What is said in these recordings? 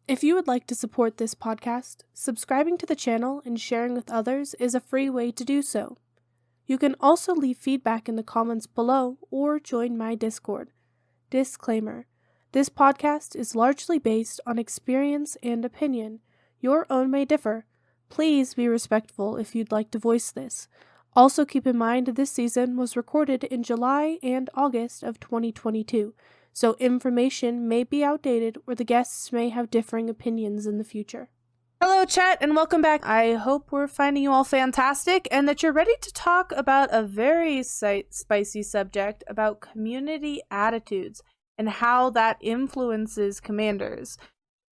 If you would like to support this podcast, subscribing to the channel and sharing with others is a free way to do so. You can also leave feedback in the comments below or join my Discord. Disclaimer: this podcast is largely based on experience and opinion. Your own may differ. Please be respectful if you'd like to voice this. Also keep in mind this season was recorded in July and August of 2022, so information may be outdated or the guests may have differing opinions in the future. Hello chat and welcome back. I hope we're finding you all fantastic and that you're ready to talk about a very spicy subject about community attitudes and how that influences commanders.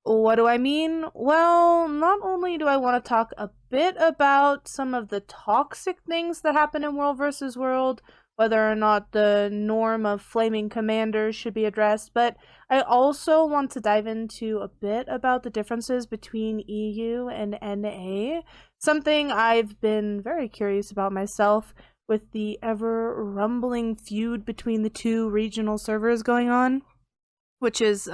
What do I mean? Well, not only do I want to talk a bit about some of the toxic things that happen in World vs. World, whether or not the norm of flaming commanders should be addressed, but I also want to dive into a bit about the differences between EU and NA, something I've been very curious about myself with the ever-rumbling feud between the two regional servers going on, which is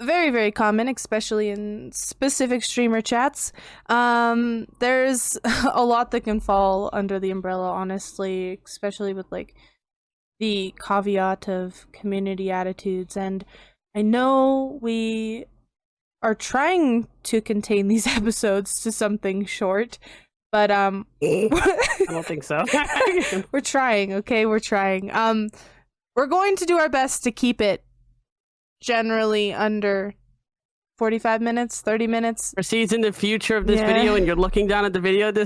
very, very common, especially in specific streamer chats. There's a lot that can fall under the umbrella, honestly, especially with like the caveat of community attitudes. And I know we are trying to contain these episodes to something short, but I don't think so. we're trying, okay? We're trying. We're going to do our best to keep it generally under 45 minutes, 30 minutes. Proceeds in the future of this video, and you're looking down at the video, the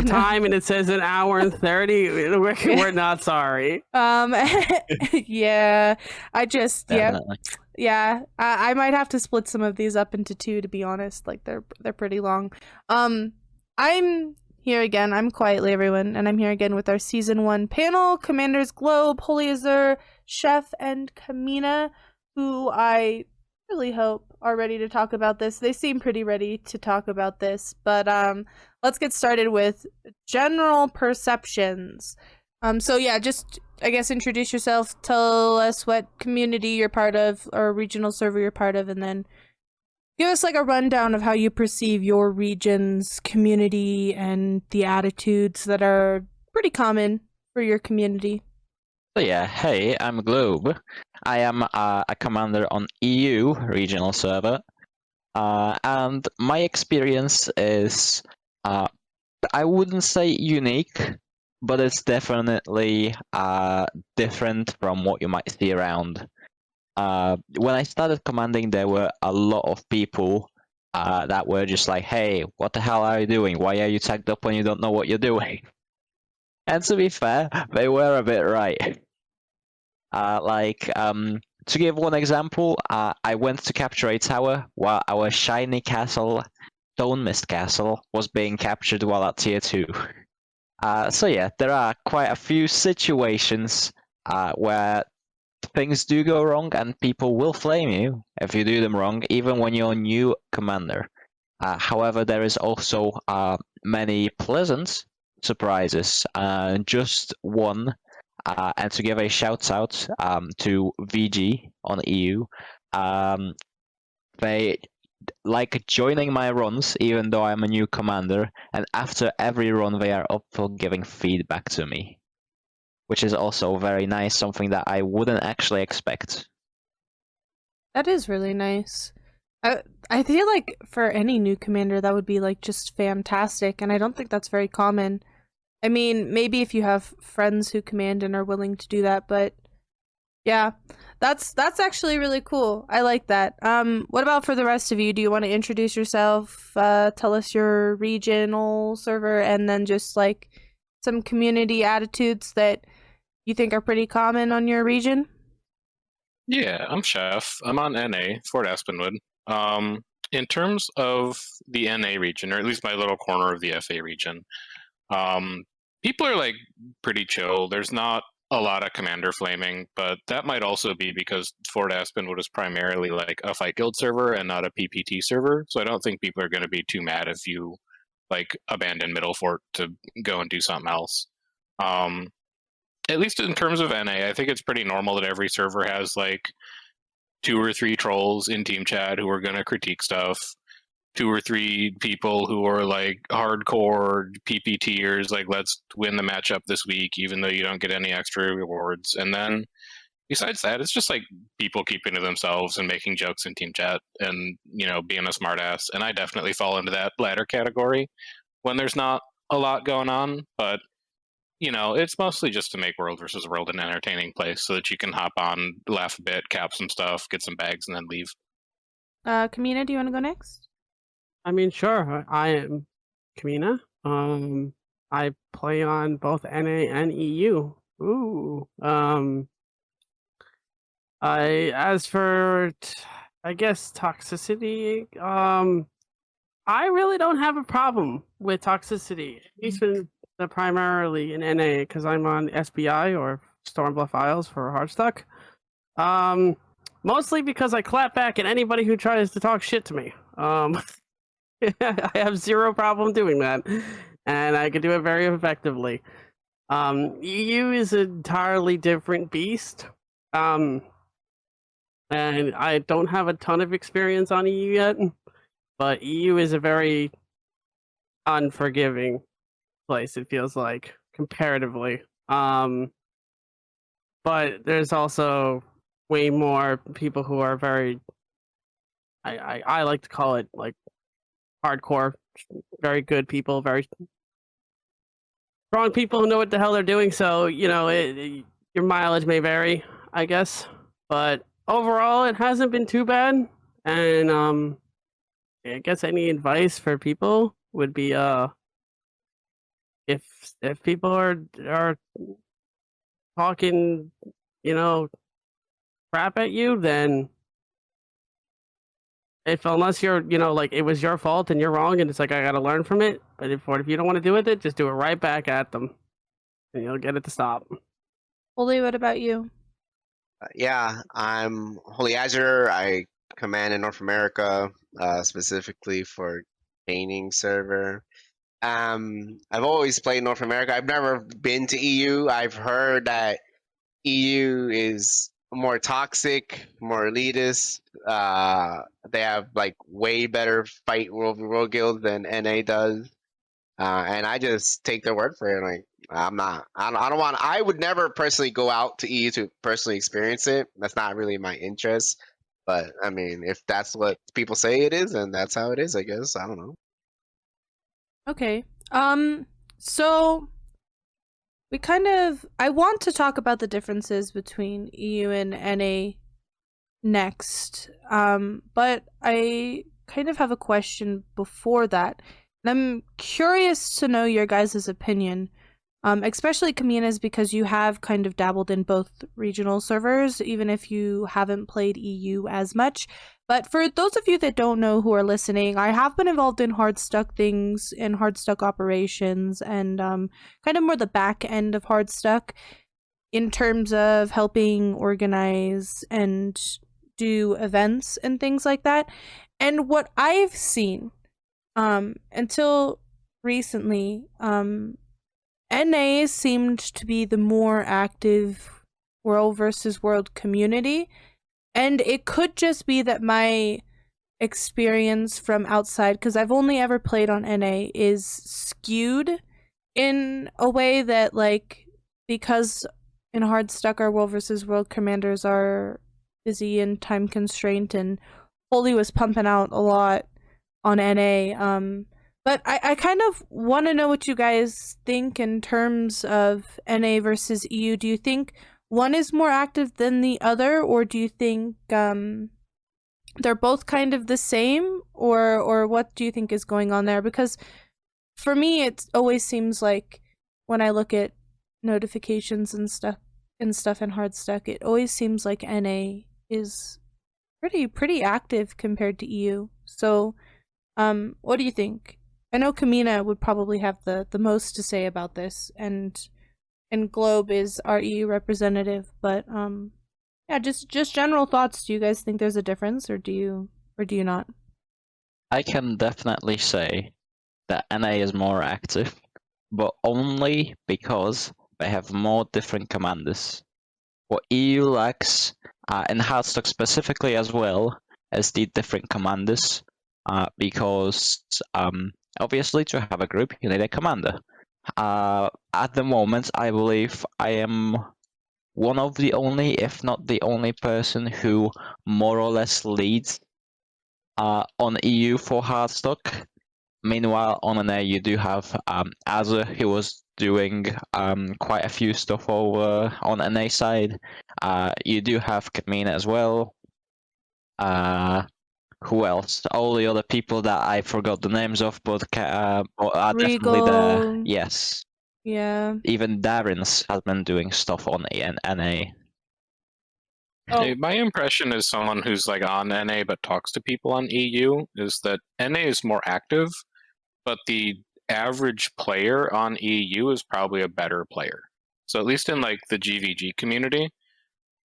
time, and it says an hour and 30. We're not sorry. Yeah, I might have to split some of these up into two, to be honest. Like they're pretty long. I'm here again. I'm quietly everyone, and I'm here again with our season 1 panel: Commanders Globe, Holy Azure, Chef, and KAHMEENA, who I really hope are ready to talk about this. They seem pretty ready to talk about this, but let's get started with general perceptions. So yeah, just I guess introduce yourself, tell us what community you're part of or regional server you're part of, and then give us like a rundown of how you perceive your region's community and the attitudes that are pretty common for your community. So yeah, hey, I'm Globe. I am a commander on EU regional server, and my experience is, I wouldn't say unique, but it's definitely different from what you might see around. When I started commanding, there were a lot of people that were just like, hey, what the hell are you doing? Why are you tagged up when you don't know what you're doing? And to be fair, they were a bit right. To give one example, I went to capture a tower while our shiny castle, Stone Mist Castle, was being captured while at tier 2. So yeah, there are quite a few situations where things do go wrong and people will flame you if you do them wrong, even when you're a new commander. However, there is also many pleasant surprises. Just one, and to give a shout out to VG on EU. They like joining my runs even though I'm a new commander, and after every run they are up for giving feedback to me, which is also very nice, something that I wouldn't actually expect. That is really nice. I feel like for any new commander that would be like just fantastic, and I don't think that's very common. I mean, maybe if you have friends who command and are willing to do that, but yeah, that's actually really cool. I like that. What about for the rest of you? Do you want to introduce yourself, tell us your regional server, and then just like some community attitudes that you think are pretty common on your region? Yeah, I'm Chef. I'm on NA, Fort Aspenwood. In terms of the NA region, or at least my little corner of the FA region, people are like pretty chill. There's not a lot of commander flaming, but that might also be because Fort Aspenwood is primarily like a fight guild server and not a PPT server. So I don't think people are going to be too mad if you like abandon Middle Fort to go and do something else. At least in terms of NA, I think it's pretty normal that every server has like 2 or 3 trolls in team chat who are going to critique stuff, 2 or 3 people who are like hardcore PPTers, like let's win the matchup this week, even though you don't get any extra rewards. And then besides that, it's just like people keeping to themselves and making jokes in team chat and, you know, being a smartass. And I definitely fall into that latter category when there's not a lot going on. But, you know, it's mostly just to make World versus World an entertaining place so that you can hop on, laugh a bit, cap some stuff, get some bags, and then leave. KAHMEENA, do you want to go next? I mean, sure. I am KAHMEENA. I play on both NA and EU. Ooh. As for, I guess, toxicity, I really don't have a problem with toxicity, at least primarily in NA, because I'm on SBI or Stormbluff Isles for Hardstuck. Mostly because I clap back at anybody who tries to talk shit to me. I have zero problem doing that, and I can do it very effectively. EU is an entirely different beast. And I don't have a ton of experience on EU yet, but EU is a very unforgiving place, it feels like, comparatively. But there's also way more people who are very, I like to call it like hardcore, very good people, very strong people who know what the hell they're doing. So, you know, your mileage may vary, I guess, but overall, it hasn't been too bad, and I guess any advice for people would be if people are talking, you know, crap at you, then unless you're, you know, like it was your fault and you're wrong, and it's like I gotta learn from it. But if you don't want to do with it, just do it right back at them, and you'll get it to stop. Holy, what about you? Yeah, I'm Holy AZURE. I command in North America, specifically for painting server. I've always played North America. I've never been to EU. I've heard that EU is more toxic, more elitist. They have like way better fight world guilds than NA does. And I just take their word for it. Like, I don't want, I would never personally go out to EU to personally experience it. That's not really my interest. But I mean, if that's what people say it is, then that's how it is, I guess. I don't know. Okay. So I want to talk about the differences between EU and NA next. But I kind of have a question before that. And I'm curious to know your guys' opinion, especially KAHMEENA's, because you have kind of dabbled in both regional servers, even if you haven't played EU as much. But for those of you that don't know who are listening, I have been involved in Hardstuck things, in Hardstuck operations, and kind of more the back end of Hardstuck in terms of helping organize and do events and things like that. And what I've seen until recently, NA seemed to be the more active World versus World community, and it could just be that my experience from outside, because I've only ever played on NA, is skewed in a way that, like, because in Hardstuck our World versus World commanders are busy and time constrained, and Holy was pumping out a lot on NA, but I kind of want to know what you guys think in terms of NA versus EU. Do you think one is more active than the other, or do you think they're both kind of the same, or what do you think is going on there? Because for me, it always seems like when I look at notifications and stuff in Hardstuck, it always seems like NA is pretty active compared to EU. So what do you think? I know KAHMEENA would probably have the most to say about this, and Globe is our EU representative, but yeah, just general thoughts. Do you guys think there's a difference, or do you not? I can definitely say that NA is more active, but only because they have more different commanders. What EU lacks in Heartstock specifically as well as the different commanders, because obviously to have a group you need a commander. At the moment, I believe I am one of the only, if not the only person who more or less leads on EU for Heartstock. Meanwhile, on NA you do have AZURE, who was doing quite a few stuff over on NA side. You do have KAHMEENA as well. Who else? All the other people that I forgot the names of, but are definitely there. Regal. Yes. Yeah. Even Darren's has been doing stuff on NA. Oh. Hey, my impression as someone who's like on NA but talks to people on EU is that NA is more active, but the average player on EU is probably a better player. So at least in like the GVG community,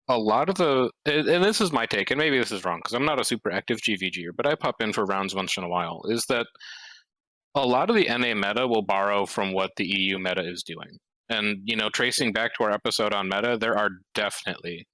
a lot of the, and this is my take, and maybe this is wrong because I'm not a super active GVGer, but I pop in for rounds once in a while, is that a lot of the NA meta will borrow from what the EU meta is doing. And, you know, tracing back to our episode on meta, there are definitely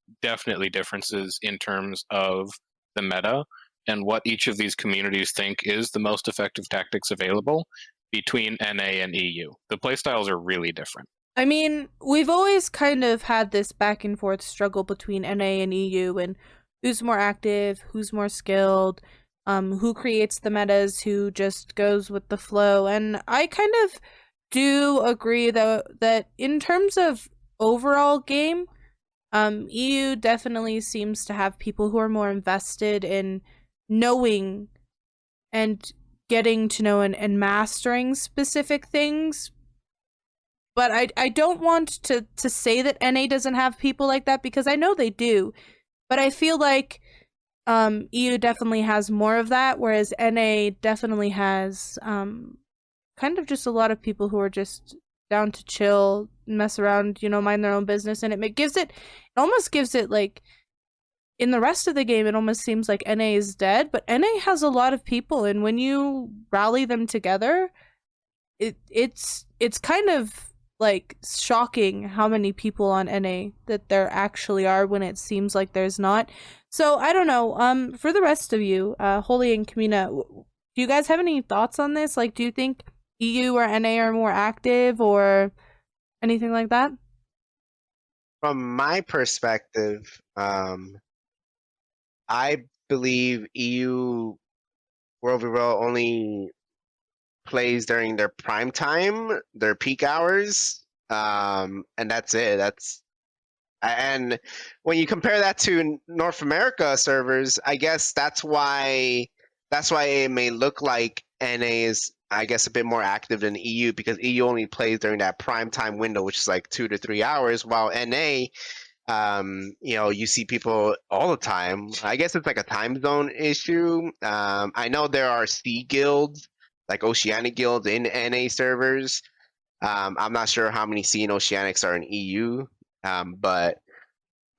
differences in terms of the meta and what each of these communities think is the most effective tactics available between NA and EU. The playstyles are really different. I mean, we've always kind of had this back and forth struggle between NA and EU and who's more active, who's more skilled, who creates the metas, who just goes with the flow. And I kind of do agree though that in terms of overall game, EU definitely seems to have people who are more invested in knowing and getting to know and mastering specific things. But I don't want to say that NA doesn't have people like that, because I know they do. But I feel like EU definitely has more of that, whereas NA definitely has kind of just a lot of people who are just down to chill, mess around, you know, mind their own business. And it almost gives it like, in the rest of the game, it almost seems like NA is dead. But NA has a lot of people, and when you rally them together, it's kind of like shocking how many people on NA that there actually are when it seems like there's not. So I don't know. For the rest of you, Holy and KAHMEENA, do you guys have any thoughts on this? Like, do you think EU or NA are more active or anything like that? From my perspective, I believe EU World WvW only plays during their prime time, their peak hours, and that's it. And when you compare that to North America servers, I guess that's why it may look like NA is, I guess, a bit more active than EU, because EU only plays during that prime time window, which is like 2 to 3 hours, while NA, you know, you see people all the time. I guess it's like a time zone issue. I know there are sea guilds, like Oceanic guilds in NA servers. I'm not sure how many sea and Oceanics are in EU, but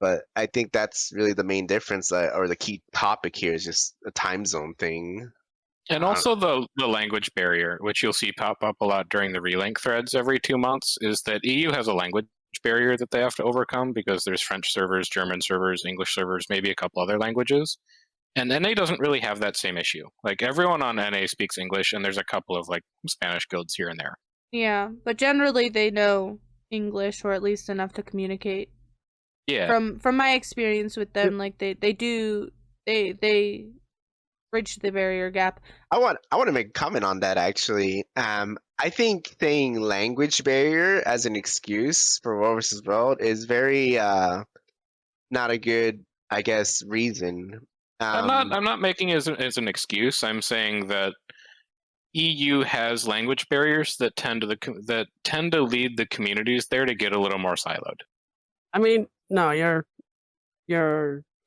I think that's really the main difference, or the key topic here, is just a time zone thing. And also the language barrier, which you'll see pop up a lot during the relink threads every 2 months, is that EU has a language barrier that they have to overcome, because there's French servers, German servers, English servers, maybe a couple other languages. And NA doesn't really have that same issue. Like, everyone on NA speaks English, and there's a couple of like Spanish guilds here and there. Yeah, but generally they know English, or at least enough to communicate. Yeah. From my experience with them, like they bridge the barrier gap. I want to make a comment on that, actually. I think saying language barrier as an excuse for World vs. World is very not a good, I guess, reason. I'm not making it as an excuse. I'm saying that EU has language barriers that tend to lead the communities there to get a little more siloed. I mean, no, you're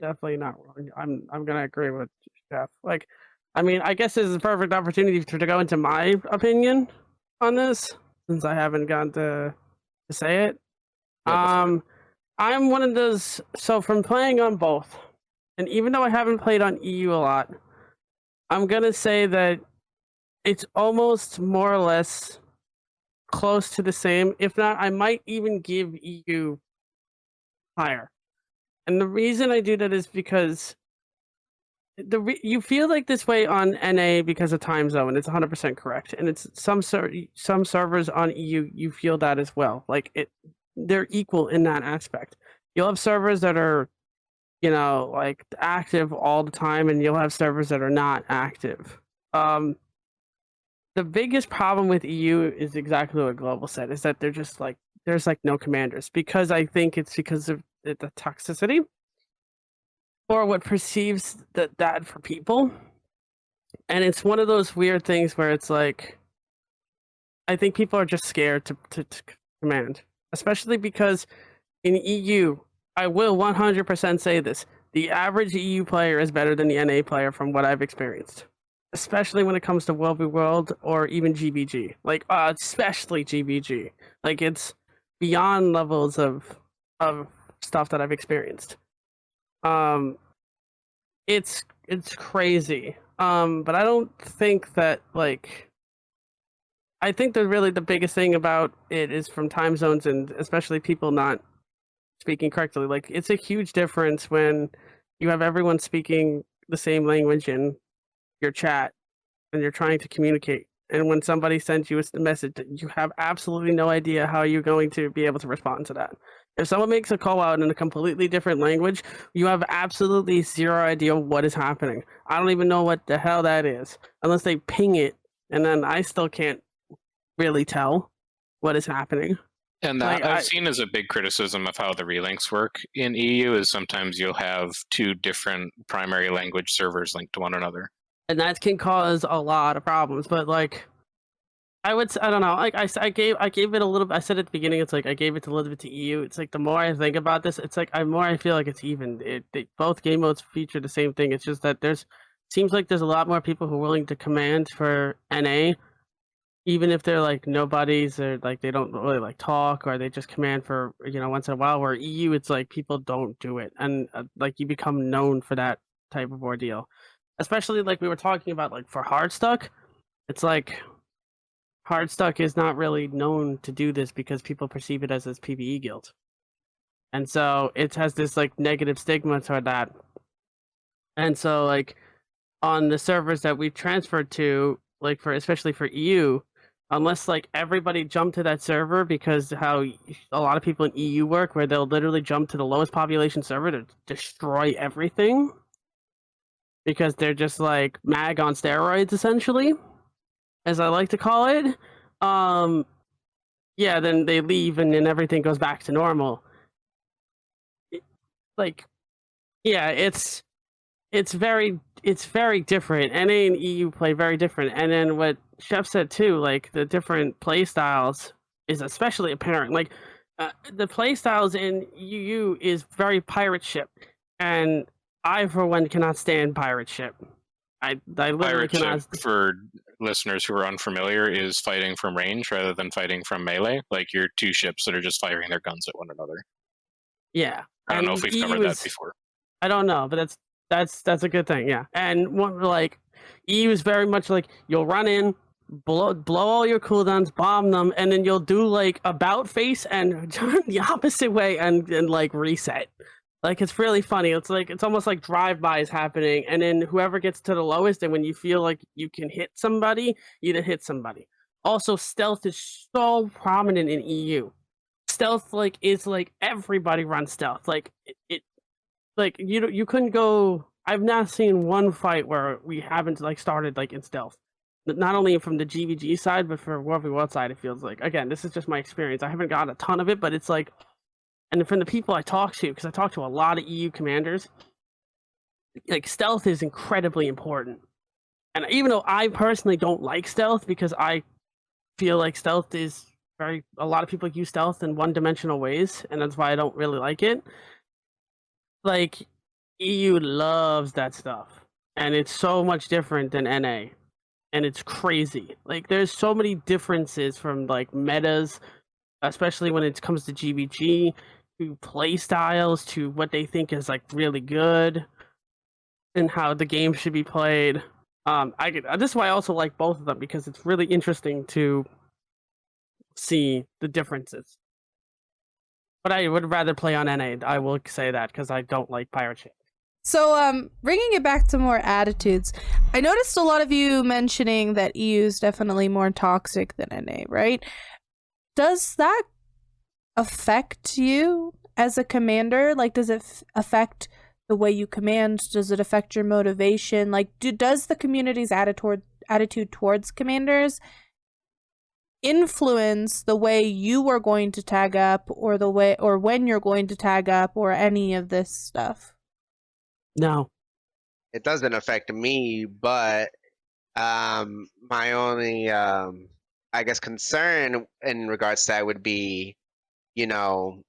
definitely not wrong. I'm gonna agree with Jeff. Like, I mean, I guess this is a perfect opportunity to go into my opinion on this, since I haven't gotten to say it. I'm one of those. So from playing on both, and even though I haven't played on EU a lot, I'm gonna say that it's almost more or less close to the same. If not, I might even give EU higher. And the reason I do that is because you feel like this way on NA because of time zone. It's 100% correct, and it's some servers on EU. You feel that as well. Like they're equal in that aspect. You'll have servers that are, like active all the time, and you'll have servers that are not active. The biggest problem with EU is exactly what Global said, is that they're just like, there's like no commanders, because I think it's because of the toxicity or what perceives that for people. And it's one of those weird things where it's like, I think people are just scared to command, especially because in EU, I will 100% say this, the average EU player is better than the NA player from what I've experienced, especially when it comes to World v World or even GBG, like especially GBG. Like it's beyond levels of stuff that I've experienced. It's crazy. But I don't think that, like, I think that really the biggest thing about it is from time zones, and especially people not speaking correctly. Like, it's a huge difference when you have everyone speaking the same language in your chat and you're trying to communicate. And when somebody sends you a message, you have absolutely no idea how you're going to be able to respond to that. If someone makes a call out in a completely different language, you have absolutely zero idea what is happening. I don't even know what the hell that is, unless they ping it, and then I still can't really tell what is happening. And that I've seen as a big criticism of how the relinks work in EU is sometimes you'll have two different primary language servers linked to one another. And that can cause a lot of problems, but like, I don't know, like I gave it a little, I said at the beginning, it's like I gave it a little bit to EU. It's like the more I think about this, it's like I feel like it's even. Both game modes feature the same thing. It's just that seems like there's a lot more people who are willing to command for NA, even if they're like nobodies, or like they don't really like talk, or they just command for once in a while. Where EU, it's like people don't do it, and like you become known for that type of ordeal. Especially like we were talking about, like for Hardstuck, it's like Hardstuck is not really known to do this because people perceive it as this PvE guild, and so it has this like negative stigma toward that. And so like on the servers that we transferred to, like especially for EU, unless like everybody jumped to that server, because how a lot of people in EU work, where they'll literally jump to the lowest population server to destroy everything, because they're just like mag on steroids, essentially, as I like to call it. Yeah, then they leave and then everything goes back to normal. It's very different. NA and EU play very different. And then what Chef said too, like the different play styles is especially apparent. Like the play styles in EU is very pirate ship, and I for one cannot stand pirate ship. I literally pirate cannot. Ship, for listeners who are unfamiliar, is fighting from range rather than fighting from melee. Like you're two ships that are just firing their guns at one another. Yeah, I don't know if we've covered that before. I don't know, but that's a good thing. Yeah, and like EU is very much like you'll run in, blow all your cooldowns, bomb them, and then you'll do like about face and turn the opposite way and like reset. Like it's really funny. It's like it's almost like drive-bys happening, and then whoever gets to the lowest, and when you feel like you can hit somebody, you then hit somebody. Also, stealth is so prominent in EU. Stealth is like everybody runs stealth. Like it like you couldn't go. I've not seen one fight where we haven't like started like in stealth. Not only from the GVG side, but for World v World side, it feels like. Again, this is just my experience. I haven't got a ton of it, but it's like. And from the people I talk to, because I talk to a lot of EU commanders, like stealth is incredibly important. And even though I personally don't like stealth, because I feel like stealth is a lot of people use stealth in one-dimensional ways, and that's why I don't really like it. Like EU loves that stuff, and it's so much different than NA, and it's crazy. Like there's so many differences from like metas, especially when it comes to GBG, to play styles, to what they think is like really good, and how the game should be played. This is why I also like both of them, because it's really interesting to see the differences. But I would rather play on NA. I will say that because I don't like pirate ship. So, bringing it back to more attitudes, I noticed a lot of you mentioning that EU is definitely more toxic than NA, right? Does that affect you as a commander? Like, does it affect the way you command? Does it affect your motivation? Like, does the community's attitude towards commanders influence the way you are going to tag up, or the way, or when you're going to tag up, or any of this stuff? No. It doesn't affect me, but my only I guess concern in regards to that would be, you know,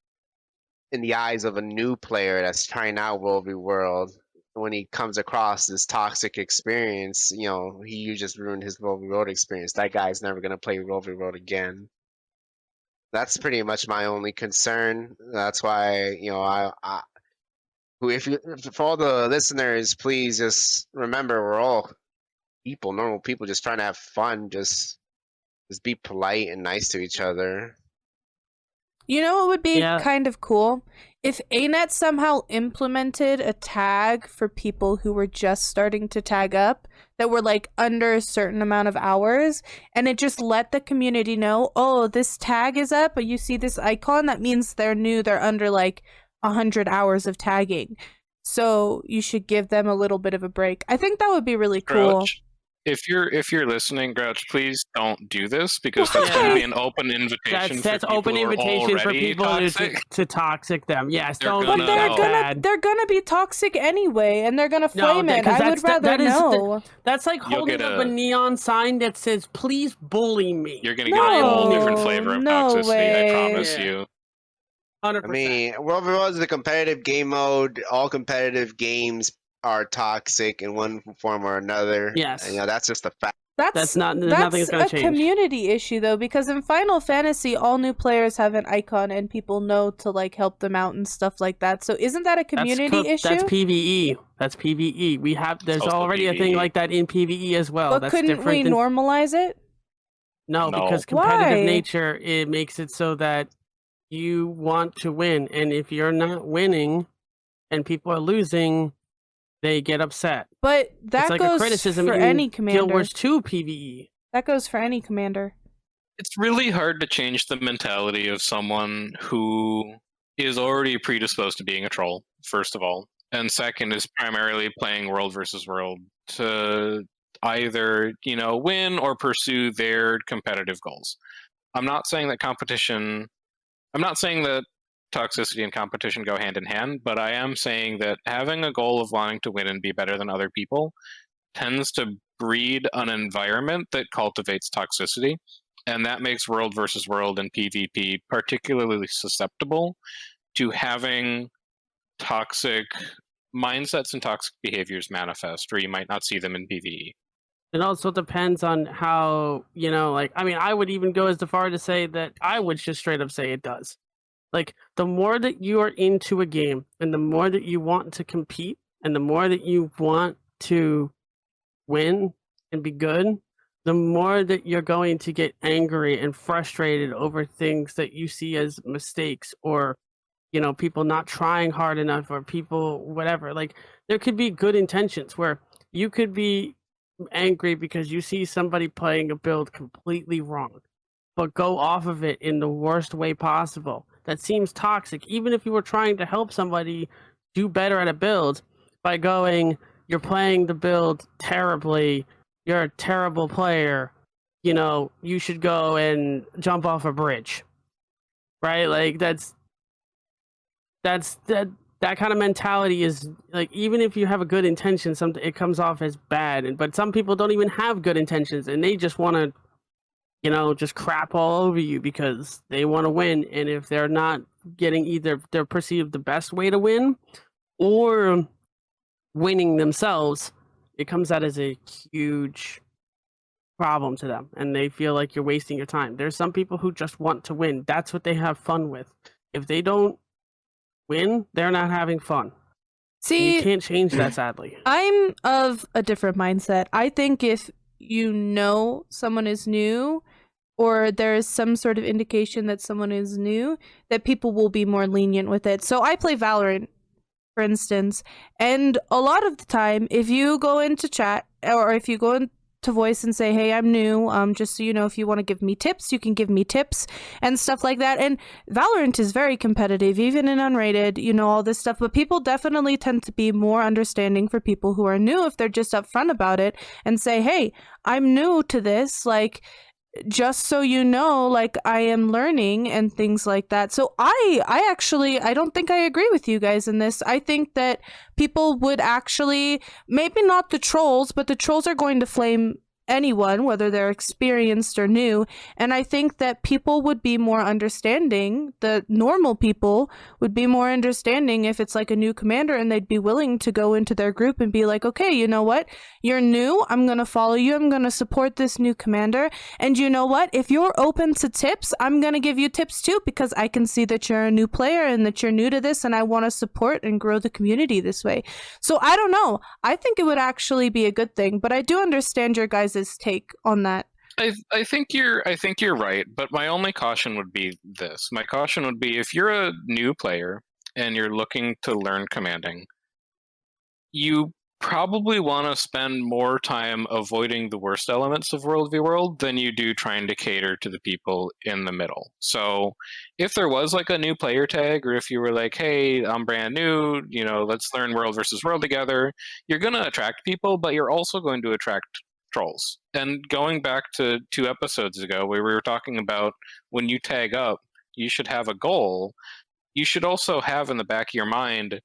in the eyes of a new player that's trying out World v World, when he comes across this toxic experience, you know, you just ruined his World v World experience. That guy's never gonna play World v World again. That's pretty much my only concern. That's why, you know, for all the listeners, please just remember we're all people, normal people, just trying to have fun. Just be polite and nice to each other. You know what would be Yeah. kind of cool? If ANET somehow implemented a tag for people who were just starting to tag up that were like under a certain amount of hours, and it just let the community know, oh, this tag is up, but you see this icon, that means they're new, they're under like 100 hours of tagging. So you should give them a little bit of a break. I think that would be really cool. Grouch, if you're listening, Grouch, please don't do this, because that's going to be an open invitation. That's for open people who are invitation for already people toxic. to toxic them. Yes, They're don't But do gonna that. they're gonna be toxic anyway, and they're gonna flame it. I would rather know. That's like You'll holding get up a neon sign that says, please bully me. You're going to get a whole different flavor of No toxicity, way. I promise Yeah. you. 100%. I mean, World v World is a competitive game mode. All competitive games are toxic in one form or another. Yes. And, you know, that's just a fact. That's not- nothing's gonna a change. community issue though, because in Final Fantasy, all new players have an icon, and people know to like help them out and stuff like that. So isn't that a community issue? That's PvE. That's PvE. There's also already a thing PvE. like that in PvE as well. But That's couldn't different we than normalize it? No, No. because competitive Why? nature, it makes it so that you want to win, and if you're not winning and people are losing, they get upset. But that It's like a goes criticism for in any Guild commander. Wars 2 PvE. That goes for any commander. It's really hard to change the mentality of someone who is already predisposed to being a troll, first of all. And second is primarily playing World versus World to either, you know, win or pursue their competitive goals. I'm not saying that toxicity and competition go hand in hand, but I am saying that having a goal of wanting to win and be better than other people tends to breed an environment that cultivates toxicity, and that makes World versus World and PvP particularly susceptible to having toxic mindsets and toxic behaviors manifest, where you might not see them in PvE. It also depends on how, you know, like, I mean, I would even go as far to say that I would just straight up say it does. Like, the more that you are into a game, and the more that you want to compete, and the more that you want to win and be good, the more that you're going to get angry and frustrated over things that you see as mistakes, or, you know, people not trying hard enough, or people whatever. Like, there could be good intentions where you could be angry because you see somebody playing a build completely wrong, but go off of it in the worst way possible. That seems toxic, even if you were trying to help somebody do better at a build by going, you're playing the build terribly, you're a terrible player, you know, you should go and jump off a bridge. Right? Like, that kind of mentality is like, even if you have a good intention, it comes off as bad. But some people don't even have good intentions, and they just want to, you know, just crap all over you because they want to win. And if they're not getting either they're perceived the best way to win or winning themselves, it comes out as a huge problem to them, and they feel like you're wasting your time. There's some people who just want to win. That's what they have fun with. If they don't win, they're not having fun. And See, you can't change that, sadly. I'm of a different mindset. I think if you know someone is new, or there is some sort of indication that someone is new, that people will be more lenient with it. So I play Valorant, for instance, and a lot of the time, if you go into chat or if you go into voice and say, hey, I'm new, just so you know, if you want to give me tips, you can give me tips and stuff like that. And Valorant is very competitive, even in unrated, you know, all this stuff, but people definitely tend to be more understanding for people who are new if they're just upfront about it and say, hey, I'm new to this, like, just so you know, like, I am learning and things like that. So I actually, I don't think I agree with you guys in this. I think that people would actually, maybe not the trolls, but the trolls are going to flame anyone, whether they're experienced or new. And I think that people would be more understanding, the normal people would be more understanding if it's like a new commander, and they'd be willing to go into their group and be like, okay, you know what? You're new. I'm going to follow you. I'm going to support this new commander. And you know what? If you're open to tips, I'm going to give you tips too, because I can see that you're a new player and that you're new to this, and I want to support and grow the community this way. So I don't know. I think it would actually be a good thing, but I do understand your guys' take on that. I think you're right, but my only caution would be this. My caution would be, if you're a new player and you're looking to learn commanding, you probably want to spend more time avoiding the worst elements of World v World than you do trying to cater to the people in the middle. So if there was like a new player tag, or if you were like, hey, I'm brand new, you know, let's learn World versus World together, you're going to attract people, but you're also going to attract trolls. And going back to 2 episodes ago, where we were talking about when you tag up, you should have a goal. You should also have in the back of your mind,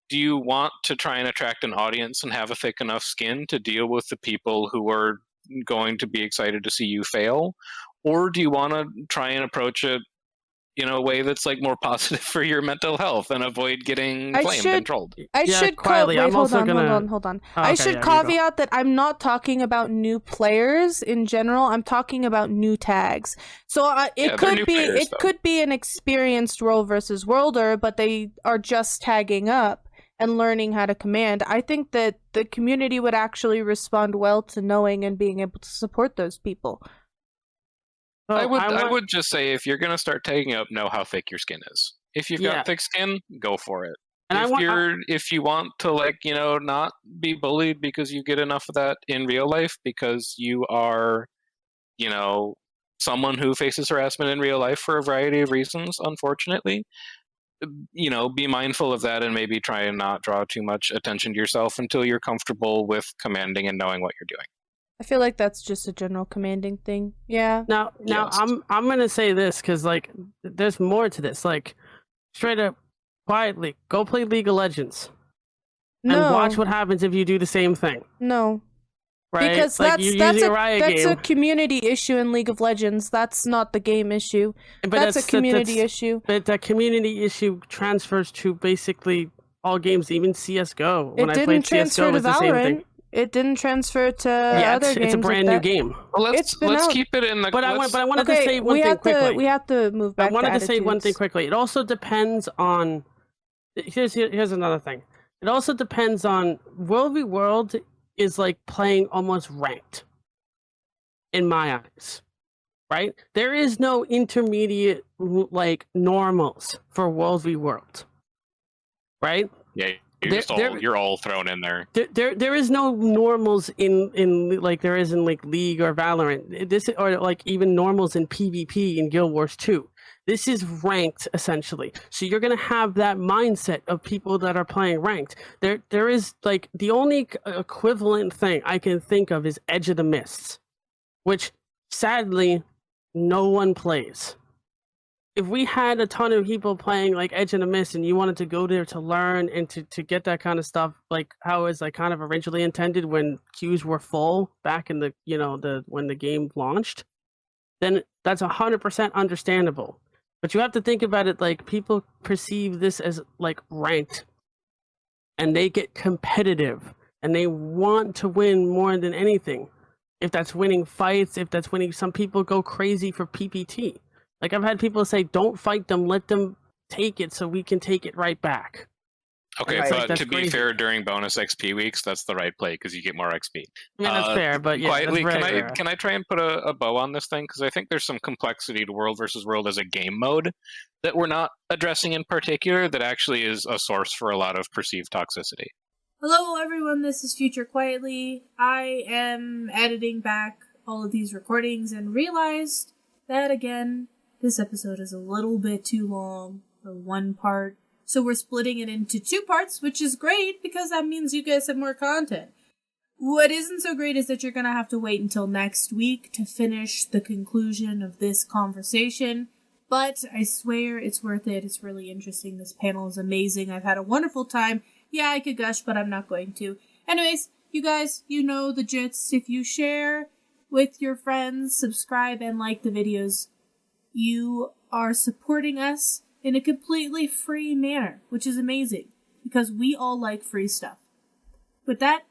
do you want to try and attract an audience and have a thick enough skin to deal with the people who are going to be excited to see you fail? Or do you want to try and approach it in a way that's like more positive for your mental health and avoid getting flamed and trolled? I should quietly. Wait, hold on. Oh, I should caveat that I'm not talking about new players in general. I'm talking about new tags. So it could be an experienced world versus worlder, but they are just tagging up and learning how to command. I think that the community would actually respond well to knowing and being able to support those people. So I would just say, if you're going to start tagging up, know how thick your skin is. If you've got thick skin, go for it. And if you want to, like, you know, not be bullied because you get enough of that in real life, because you are, you know, someone who faces harassment in real life for a variety of reasons, unfortunately, you know, be mindful of that and maybe try and not draw too much attention to yourself until you're comfortable with commanding and knowing what you're doing. I feel like that's just a general commanding thing. Yeah. Now, yes. I'm gonna say this because, like, there's more to this. Like, straight up, quietly, go play League of Legends. And watch what happens if you do the same thing. No. Right? Because like that's a community issue in League of Legends. That's not the game issue. But that's a community issue. But that community issue transfers to basically all games, even CSGO. When I played CSGO, it was the same thing. It didn't transfer to other games. It's a brand new game. Well, let's keep it in the. But I wanted to say one thing quickly. We have to move back. I wanted to say one thing quickly. It also depends on. Here's another thing. It also depends on World v World is like playing almost ranked. In my eyes, right? There is no intermediate like normals for World v World, right? Yeah. You're all thrown in there. There is no normals in like there is in like League or Valorant. This or like even normals in PvP in Guild Wars 2. This is ranked essentially. So you're gonna have that mindset of people that are playing ranked. There is like the only equivalent thing I can think of is Edge of the Mists, which sadly no one plays. If we had a ton of people playing like Edge of the Mist and you wanted to go there to learn and to get that kind of stuff, like how it was like kind of originally intended when queues were full back in the, you know, when the game launched, then that's 100% understandable. But you have to think about it like people perceive this as like ranked and they get competitive and they want to win more than anything. If that's winning fights, if that's winning, some people go crazy for PPT. Like, I've had people say, don't fight them, let them take it so we can take it right back. Okay, Right. but That's to be crazy. fair, during bonus XP weeks, that's the right play because you get more XP. I mean, that's fair, but yeah, quietly, that's very can rare. I try and put a bow on this thing? Because I think there's some complexity to World versus World as a game mode that we're not addressing in particular that actually is a source for a lot of perceived toxicity. Hello everyone, this is Future Quietly. I am editing back all of these recordings and realized that again, this episode is a little bit too long for one part. So we're splitting it into 2 parts, which is great because that means you guys have more content. What isn't so great is that you're going to have to wait until next week to finish the conclusion of this conversation. But I swear it's worth it. It's really interesting. This panel is amazing. I've had a wonderful time. Yeah, I could gush, but I'm not going to. Anyways, you guys, you know the gist. If you share with your friends, subscribe, and like the videos, you are supporting us in a completely free manner, which is amazing, because we all like free stuff. With that,